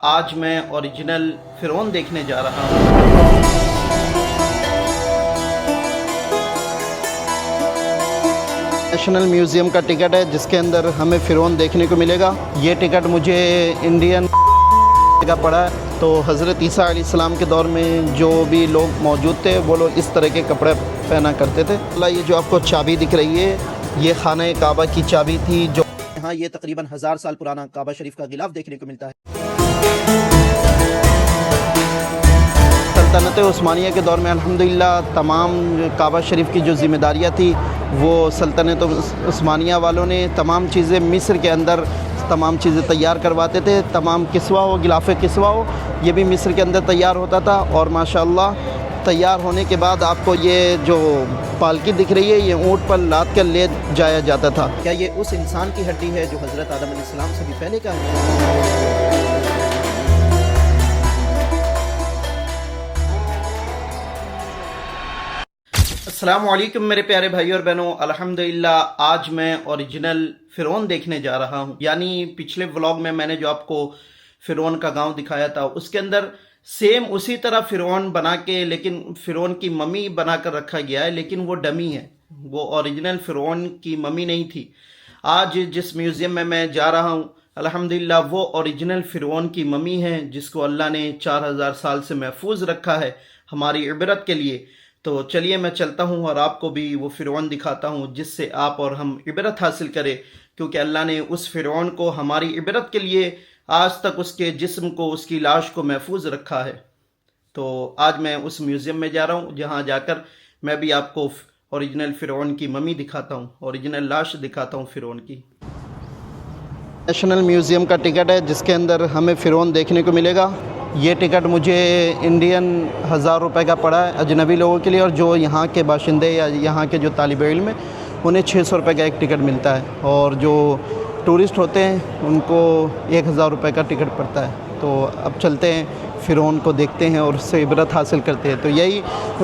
آج میں اوریجنل فرعون دیکھنے جا رہا ہوں۔ نیشنل میوزیم کا ٹکٹ ہے جس کے اندر ہمیں فرعون دیکھنے کو ملے گا۔ یہ ٹکٹ مجھے انڈین کا پڑا ہے۔ تو حضرت عیسیٰ علیہ السلام کے دور میں جو بھی لوگ موجود تھے وہ لوگ اس طرح کے کپڑے پہنا کرتے تھے۔ اللہ، یہ جو آپ کو چابی دکھ رہی ہے یہ خانہ کعبہ کی چابی تھی۔ جو یہاں یہ تقریباً 1000 سال پرانا کعبہ شریف کا غلاف دیکھنے کو ملتا ہے۔ سلطنت عثمانیہ کے دور میں الحمدللہ تمام کعبہ شریف کی جو ذمہ داریاں تھی وہ سلطنت عثمانیہ والوں نے تمام چیزیں مصر کے اندر تمام چیزیں تیار کرواتے تھے۔ تمام کسوہ ہو، غلاف کسوہ ہو، یہ بھی مصر کے اندر تیار ہوتا تھا۔ اور ماشاءاللہ تیار ہونے کے بعد آپ کو یہ جو پالکی دکھ رہی ہے یہ اونٹ پر لاد کر لے جایا جاتا تھا۔ کیا یہ اس انسان کی ہڈی ہے جو حضرت آدم علیہ السلام سے بھی پہلے کا ہے؟ السلام علیکم میرے پیارے بھائی اور بہنوں، الحمدللہ آج میں اوریجنل فرعون دیکھنے جا رہا ہوں۔ یعنی پچھلے ولاگ میں نے جو آپ کو فرعون کا گاؤں دکھایا تھا اس کے اندر سیم اسی طرح فرعون بنا کے، لیکن فرعون کی ممی بنا کر رکھا گیا ہے، لیکن وہ ڈمی ہے، وہ اوریجنل فرعون کی ممی نہیں تھی۔ آج جس میوزیم میں جا رہا ہوں الحمدللہ وہ اوریجنل فرعون کی ممی ہے جس کو اللہ نے 4000 سال سے محفوظ رکھا ہے ہماری عبرت کے لیے۔ تو چلیے میں چلتا ہوں اور آپ کو بھی وہ فرعون دکھاتا ہوں جس سے آپ اور ہم عبرت حاصل کریں، کیونکہ اللہ نے اس فرعون کو ہماری عبرت کے لیے آج تک اس کے جسم کو، اس کی لاش کو محفوظ رکھا ہے۔ تو آج میں اس میوزیم میں جا رہا ہوں جہاں جا کر میں بھی آپ کو اوریجنل فرعون کی ممی دکھاتا ہوں، اوریجنل لاش دکھاتا ہوں فرعون کی۔ نیشنل میوزیم کا ٹکٹ ہے جس کے اندر ہمیں فرعون دیکھنے کو ملے گا۔ یہ ٹکٹ مجھے انڈین 1000 روپے کا پڑا ہے اجنبی لوگوں کے لیے، اور جو یہاں کے باشندے یا یہاں کے جو طالب علم ہیں انہیں 600 روپے کا ایک ٹکٹ ملتا ہے، اور جو ٹورسٹ ہوتے ہیں ان کو 1000 روپے کا ٹکٹ پڑتا ہے۔ تو اب چلتے ہیں فرعون کو دیکھتے ہیں اور اس سے عبرت حاصل کرتے ہیں۔ تو یہی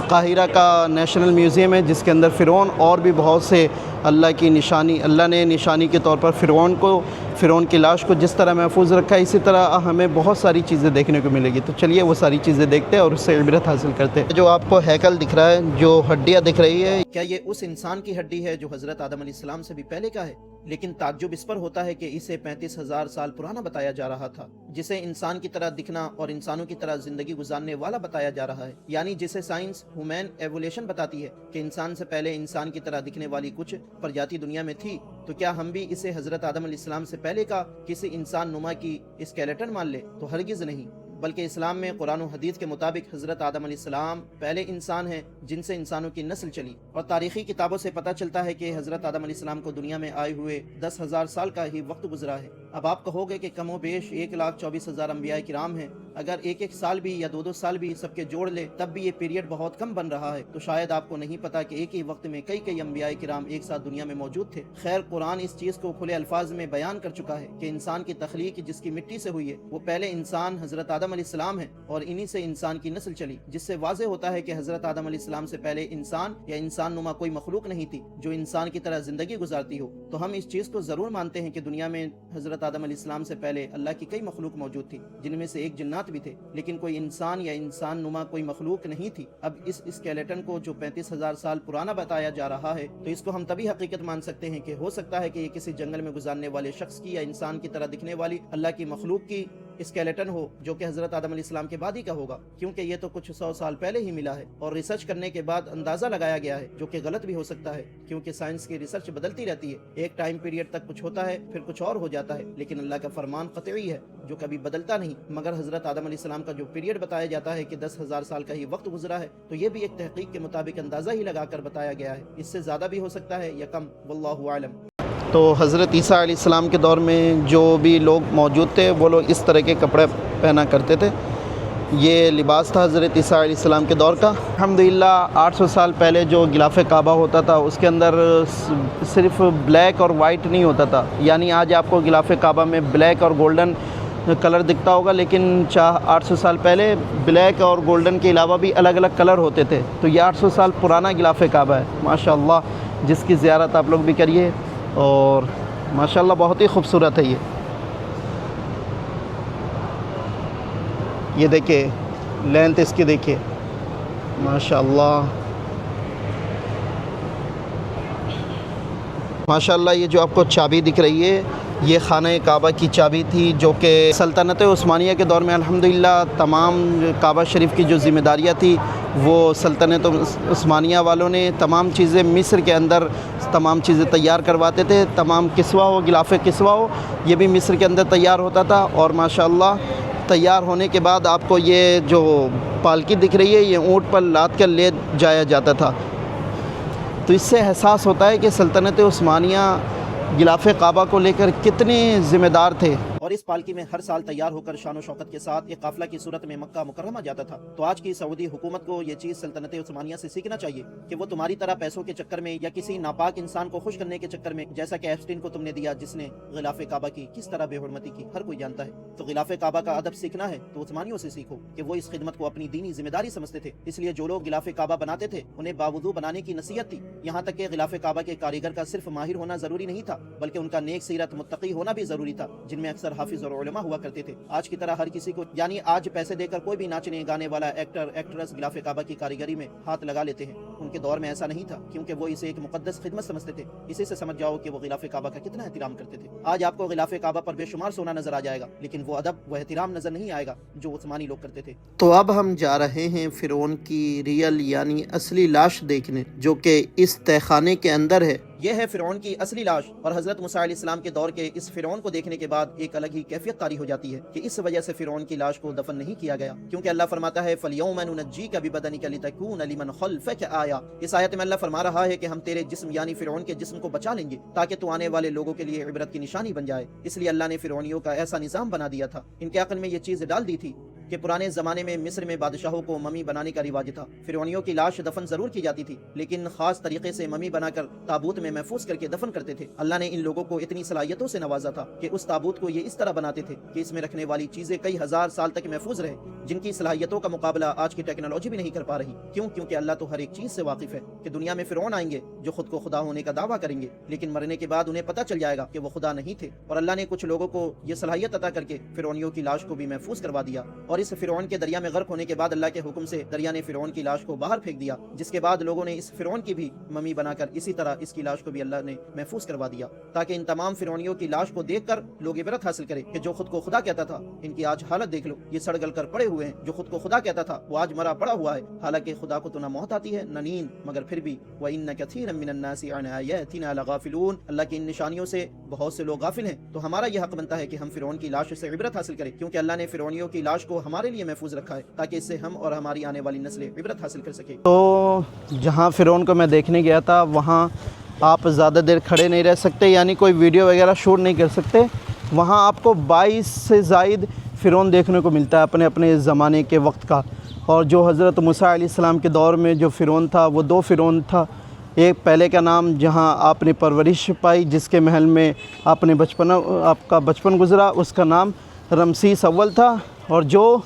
قاہرہ کا نیشنل میوزیم ہے جس کے اندر فرعون اور بھی بہت سے اللہ کی نشانی، اللہ نے نشانی کے طور پر فرعون کی لاش کو جس طرح محفوظ رکھا ہے، اسی طرح ہمیں بہت ساری چیزیں دیکھنے کو ملے گی۔ تو چلیے وہ ساری چیزیں دیکھتے ہیں اور اس سے عبرت حاصل کرتے ہیں۔ جو آپ کو ہیکل دکھ رہا ہے، جو ہڈیاں دکھ رہی ہے، کیا یہ اس انسان کی ہڈی ہے جو حضرت آدم علیہ السلام سے بھی پہلے کا ہے؟ لیکن تعجب اس پر ہوتا ہے کہ اسے 35000 سال پرانا بتایا جا رہا تھا، جسے انسان کی طرح دکھنا اور انسانوں کی طرح زندگی گزارنے والا بتایا جا رہا ہے، یعنی جسے سائنس ہیومن ایوولوشن بتاتی ہے کہ انسان سے پہلے انسان کی طرح دکھنے والی کچھ پرجاتی دنیا میں تھی۔ تو کیا ہم بھی اسے حضرت آدم علیہ السلام سے پہلے کا کسی انسان نما کی اسکیلیٹن مان لے؟ تو ہرگز نہیں، بلکہ اسلام میں قرآن و حدیث کے مطابق حضرت آدم علیہ السلام پہلے انسان ہیں جن سے انسانوں کی نسل چلی، اور تاریخی کتابوں سے پتہ چلتا ہے کہ حضرت آدم علیہ السلام کو دنیا میں آئے ہوئے 10,000 سال کا ہی وقت گزرا ہے۔ اب آپ کہو گے کہ کم و بیش 1,24,000 انبیاء کرام ہیں، اگر ایک سال بھی یا 2 سال بھی سب کے جوڑ لے تب بھی یہ پیریڈ بہت کم بن رہا ہے۔ تو شاید آپ کو نہیں پتا کہ ایک ہی وقت میں کئی انبیاء کرام ایک ساتھ دنیا میں موجود تھے۔ خیر، قرآن اس چیز کو کھلے الفاظ میں بیان کر چکا ہے کہ انسان کی تخلیق جس کی مٹی سے ہوئی ہے وہ پہلے انسان حضرت آدم علیہ السلام ہے، اور انہی سے انسان کی نسل چلی، جس سے واضح ہوتا ہے کہ حضرت آدم علیہ السلام سے پہلے انسان یا انسان نما کوئی مخلوق نہیں تھی جو انسان کی طرح زندگی گزارتی ہو۔ تو ہم اس چیز کو ضرور مانتے ہیں کہ دنیا میں حضرت آدم علیہ السلام سے پہلے اللہ کی کئی مخلوق موجود تھی، جن میں سے ایک جنات بھی تھے، لیکن کوئی انسان یا انسان نما کوئی مخلوق نہیں تھی۔ اب اس اسکیلیٹن کو جو 35000 سال پرانا بتایا جا رہا ہے تو اس کو ہم تبھی حقیقت مان سکتے ہیں کہ ہو سکتا ہے کہ یہ کسی جنگل میں گزارنے والے شخص کی یا انسان کی طرح دکھنے والی اللہ کی مخلوق کی اسکیلیٹن ہو، جو کہ حضرت آدم علیہ السلام کے بعد ہی کا ہوگا، کیونکہ یہ تو کچھ 100 سال پہلے ہی ملا ہے، اور ریسرچ کرنے کے بعد اندازہ لگایا گیا ہے جو کہ غلط بھی ہو سکتا ہے، کیونکہ سائنس کی ریسرچ بدلتی رہتی ہے۔ ایک ٹائم پیریڈ تک کچھ ہوتا ہے پھر کچھ اور ہو جاتا ہے، لیکن اللہ کا فرمان قطعی ہے جو کبھی بدلتا نہیں۔ مگر حضرت آدم علیہ السلام کا جو پیریڈ بتایا جاتا ہے کہ 10,000 سال کا ہی وقت گزرا ہے، تو یہ بھی ایک تحقیق کے مطابق اندازہ ہی لگا کر بتایا گیا ہے، اس سے زیادہ بھی ہو سکتا ہے یا کم، واللہ اعلم۔ تو حضرت عیسیٰ علیہ السلام کے دور میں جو بھی لوگ موجود تھے وہ لوگ اس طرح کے کپڑے پہنا کرتے تھے۔ یہ لباس تھا حضرت عیسیٰ علیہ السلام کے دور کا۔ الحمدللہ 800 سال پہلے جو غلاف کعبہ ہوتا تھا اس کے اندر صرف بلیک اور وائٹ نہیں ہوتا تھا، یعنی آج آپ کو غلاف کعبہ میں بلیک اور گولڈن کلر دکھتا ہوگا، لیکن 800 سال پہلے بلیک اور گولڈن کے علاوہ بھی الگ الگ کلر ہوتے تھے۔ تو یہ 800 سال پرانا غلاف کعبہ ہے ماشاءاللہ، جس کی زیارت آپ لوگ بھی کریے، اور ماشاءاللہ بہت ہی خوبصورت ہے یہ۔ یہ دیکھیں لینتھ اس کی دیکھیے ماشاءاللہ ماشاءاللہ۔ یہ جو آپ کو چابی دکھ رہی ہے یہ خانہ کعبہ کی چابی تھی، جو کہ سلطنت عثمانیہ کے دور میں الحمدللہ تمام کعبہ شریف کی جو ذمہ داریاں تھی وہ سلطنت عثمانیہ والوں نے تمام چیزیں مصر کے اندر تمام چیزیں تیار کرواتے تھے، تمام کسوہ ہو، غلاف کسوہ ہو، یہ بھی مصر کے اندر تیار ہوتا تھا۔ اور ماشاءاللہ تیار ہونے کے بعد آپ کو یہ جو پالکی دکھ رہی ہے یہ اونٹ پر لاد کر لے جایا جاتا تھا۔ تو اس سے احساس ہوتا ہے کہ سلطنت عثمانیہ غلاف کعبہ کو لے کر کتنے ذمہ دار تھے۔ اور اس پالکی میں ہر سال تیار ہو کر شان و شوکت کے ساتھ ایک قافلہ کی صورت میں مکہ مکرمہ جاتا تھا۔ تو آج کی سعودی حکومت کو یہ چیز سلطنت عثمانیہ سے سیکھنا چاہیے کہ وہ تمہاری طرح پیسوں کے چکر میں یا کسی ناپاک انسان کو خوش کرنے کے چکر میں، جیسا کہ ایپسٹین کو تم نے دیا جس نے غلاف کعبہ کی کس طرح بے حرمتی کی، ہر کوئی جانتا ہے۔ تو غلاف کعبہ کا ادب سیکھنا ہے تو عثمانیوں سے سیکھو کہ وہ اس خدمت کو اپنی دینی ذمہ داری سمجھتے تھے، اس لیے جو لوگ غلاف کعبہ بناتے تھے انہیں باوضو بنانے کی نصیحت تھی۔ یہاں تک کہ غلاف کعبہ کے کاریگر کا صرف ماہر ہونا ضروری نہیں تھا بلکہ ان کا نیک سیرت متقی ہونا بھی ضروری تھا، جن میں اکثر حافظ اور علماء ہوا کرتے تھے۔ آج کی طرح ہر کسی کو، یعنی آج پیسے دے کر کوئی بھی ناچنے گانے والا ایکٹر ایکٹریس غلاف کعبہ کی کاریگری میں ہاتھ لگا لیتے ہیں۔ ان کے دور میں ایسا نہیں تھا کیونکہ وہ اسے ایک مقدس خدمت سمجھتے تھے۔ اسی سے سمجھ جاؤ کہ وہ غلاف کعبہ کا کتنا احترام کرتے تھے۔ آج آپ کو غلاف کعبہ پر بے شمار سونا نظر آ جائے گا لیکن وہ ادب وہ احترام نظر نہیں آئے گا جو عثمانی لوگ کرتے تھے۔ تو اب ہم جا رہے ہیں فرعون کی ریئل یعنی اصلی لاش دیکھنے، جو کہ اس تہہ خانے کے اندر ہے۔ یہ ہے فرعون کی اصلی لاش، اور حضرت موسیٰ علیہ السلام کے دور کے اس فرعون کو دیکھنے کے بعد ایک الگ ہی کیفیت طاری ہو جاتی ہے کہ اس وجہ سے فرعون کی لاش کو دفن نہیں کیا گیا، کیونکہ اللہ فرماتا ہے فَالْيَوْمَ نُنَجِّيكَ بِبَدَنِكَ لِتَكُونَ لِمَنْ خَلْفَكَ آیَةً۔ اس آیت میں اللہ فرما رہا ہے کہ ہم تیرے جسم یعنی فرعون کے جسم کو بچا لیں گے تاکہ تو آنے والے لوگوں کے لیے عبرت کی نشانی بن جائے۔ اس لیے اللہ نے فرعونیوں کا ایسا نظام بنا دیا تھا، ان کے عقل میں یہ چیز ڈال دی تھی کہ پرانے زمانے میں مصر میں بادشاہوں کو ممی بنانے کا رواج تھا۔ فرعونیوں کی لاش دفن ضرور کی جاتی تھی لیکن خاص طریقے سے ممی بنا کر تابوت میں محفوظ کر کے دفن کرتے تھے۔ اللہ نے ان لوگوں کو اتنی صلاحیتوں سے نوازا تھا کہ اس تابوت کو یہ اس طرح بناتے تھے کہ اس میں رکھنے والی چیزیں کئی ہزار سال تک محفوظ رہے، جن کی صلاحیتوں کا مقابلہ آج کی ٹیکنالوجی بھی نہیں کر پا رہی۔ کیوں؟ کیونکہ اللہ تو ہر ایک چیز سے واقف ہے کہ دنیا میں فرعون آئیں گے جو خود کو خدا ہونے کا دعویٰ کریں گے، لیکن مرنے کے بعد انہیں پتہ چل جائے گا کہ وہ خدا نہیں تھے۔ اور اللہ نے کچھ لوگوں کو یہ صلاحیت عطا کر کے فرعونیوں کی لاش کو بھی محفوظ کروا دیا، اور اس فرعون کے دریا میں غرق ہونے کے بعد اللہ کے حکم سے دریا نے فرعون کی لاش کو باہر پھینک دیا، جس کے بعد لوگوں نے اس فرعون کی بھی ممی بنا کر اسی طرح اس کی لاش کو بھی اللہ نے محفوظ کروا دیا، تاکہ ان تمام فرعونیوں کی لاش کو دیکھ کر لوگ عبرت حاصل کریں کہ جو خود کو خدا کہتا تھا ان کی آج حالت دیکھ لو، یہ سڑ گل کر پڑے ہوئے ہیں۔ جو خود کو خدا کہتا تھا وہ آج مرا پڑا ہوا ہے، حالانکہ خدا کو تو نہ موت آتی ہے نہ نیند، مگر پھر بھی وَإِنَّ كَثِيرًا مِّنَ النَّاسِ عَنْ آيَاتِنَا لَغَافِلُونَ۔ اللہ کی ان نشانیوں سے بہت سے لوگ غافل ہیں، تو ہمارا یہ حق بنتا ہے کہ ہم فرعون کی لاش سے عبرت حاصل کریں، کیونکہ اللہ نے فرعونیوں کی لاش کو ہمارے لیے محفوظ رکھا ہے تاکہ اس سے ہم اور ہماری آنے والی نسلیں عبرت حاصل کر سکیں۔ تو جہاں فرعون کو میں دیکھنے گیا تھا وہاں آپ زیادہ دیر کھڑے نہیں رہ سکتے، یعنی کوئی ویڈیو وغیرہ شوٹ نہیں کر سکتے۔ وہاں آپ کو 22 سے زائد فرعون دیکھنے کو ملتا ہے اپنے اپنے زمانے کے وقت کا، اور جو حضرت موسیٰ علیہ السلام کے دور میں جو فرعون تھا وہ 2 فرعون تھا۔ ایک پہلے کا نام جہاں آپ نے پرورش پائی، جس کے محل میں آپ کا بچپن گزرا، اس کا نام رمسیس اول تھا، اور جو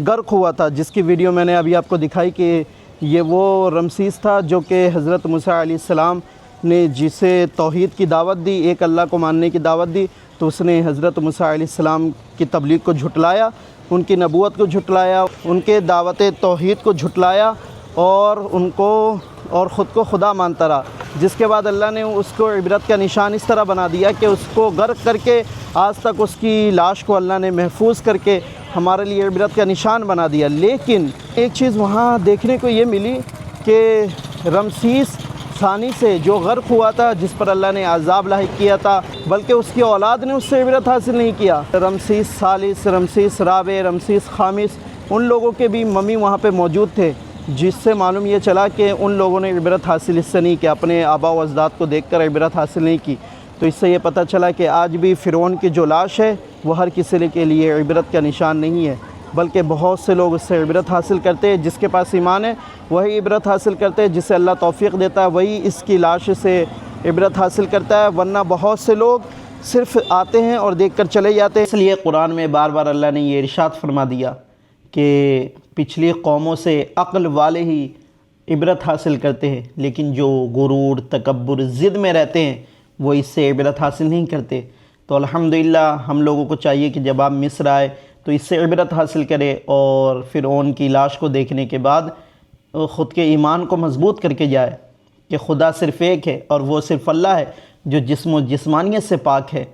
غرق ہوا تھا جس کی ویڈیو میں نے ابھی آپ کو دکھائی کہ یہ وہ رمسیس تھا جو کہ حضرت موسیٰ علیہ السلام نے جسے توحید کی دعوت دی، ایک اللہ کو ماننے کی دعوت دی، تو اس نے حضرت موسیٰ علیہ السلام کی تبلیغ کو جھٹلایا، ان کی نبوت کو جھٹلایا، ان کے دعوت توحید کو جھٹلایا، اور خود کو خدا مانتا رہا، جس کے بعد اللہ نے اس کو عبرت کا نشان اس طرح بنا دیا کہ اس کو غرق کر کے آج تک اس کی لاش کو اللہ نے محفوظ کر کے ہمارے لیے عبرت کا نشان بنا دیا۔ لیکن ایک چیز وہاں دیکھنے کو یہ ملی کہ رمسیس ثانی سے جو غرق ہوا تھا، جس پر اللہ نے عذاب لاحق کیا تھا، بلکہ اس کی اولاد نے اس سے عبرت حاصل نہیں کیا۔ رمسیس ثالث، رمسیس رابع، رمسیس خامس، ان لوگوں کے بھی ممی وہاں پہ موجود تھے، جس سے معلوم یہ چلا کہ ان لوگوں نے عبرت حاصل اس سے نہیں کیا، اپنے آباء و اجداد کو دیکھ کر عبرت حاصل نہیں کی۔ تو اس سے یہ پتہ چلا کہ آج بھی فرعون کی جو لاش ہے وہ ہر کسی کے لیے عبرت کا نشان نہیں ہے، بلکہ بہت سے لوگ اس سے عبرت حاصل کرتے ہیں۔ جس کے پاس ایمان ہے وہی عبرت حاصل کرتے ہیں، جسے اللہ توفیق دیتا ہے وہی اس کی لاش سے عبرت حاصل کرتا ہے، ورنہ بہت سے لوگ صرف آتے ہیں اور دیکھ کر چلے جاتے ہیں۔ اس لیے قرآن میں بار بار اللہ نے یہ ارشاد فرما دیا کہ پچھلی قوموں سے عقل والے ہی عبرت حاصل کرتے ہیں، لیکن جو غرور، تکبر، ضد میں رہتے ہیں وہ اس سے عبرت حاصل نہیں کرتے۔ تو الحمدللہ ہم لوگوں کو چاہیے کہ جب آپ مصر آئے تو اس سے عبرت حاصل کرے اور فرعون کی لاش کو دیکھنے کے بعد خود کے ایمان کو مضبوط کر کے جائے کہ خدا صرف ایک ہے اور وہ صرف اللہ ہے جو جسم و جسمانیت سے پاک ہے۔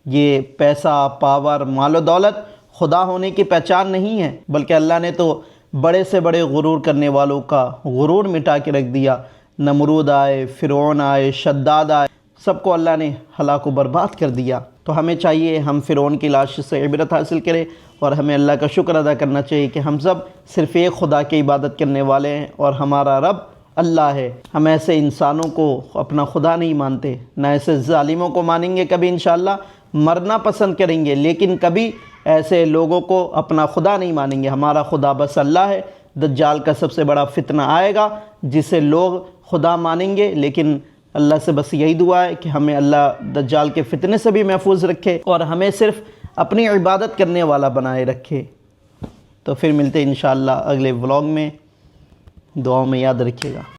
یہ پیسہ، پاور، مال و دولت خدا ہونے کی پہچان نہیں ہے، بلکہ اللہ نے تو بڑے سے بڑے غرور کرنے والوں کا غرور مٹا کے رکھ دیا۔ نمرود آئے، فرعون آئے، شداد آئے، سب کو اللہ نے ہلاک و برباد کر دیا۔ تو ہمیں چاہیے ہم فرعون کی لاش سے عبرت حاصل کریں اور ہمیں اللہ کا شکر ادا کرنا چاہیے کہ ہم سب صرف ایک خدا کی عبادت کرنے والے ہیں اور ہمارا رب اللہ ہے۔ ہم ایسے انسانوں کو اپنا خدا نہیں مانتے، نہ ایسے ظالموں کو مانیں گے کبھی انشاءاللہ، مرنا پسند کریں گے لیکن کبھی ایسے لوگوں کو اپنا خدا نہیں مانیں گے۔ ہمارا خدا بس اللہ ہے۔ دجال کا سب سے بڑا فتنہ آئے گا جسے لوگ خدا مانیں گے، لیکن اللہ سے بس یہی دعا ہے کہ ہمیں اللہ دجال کے فتنے سے بھی محفوظ رکھے اور ہمیں صرف اپنی عبادت کرنے والا بنائے رکھے۔ تو پھر ملتے ہیں انشاءاللہ اگلے ولاگ میں، دعاؤں میں یاد رکھیے گا۔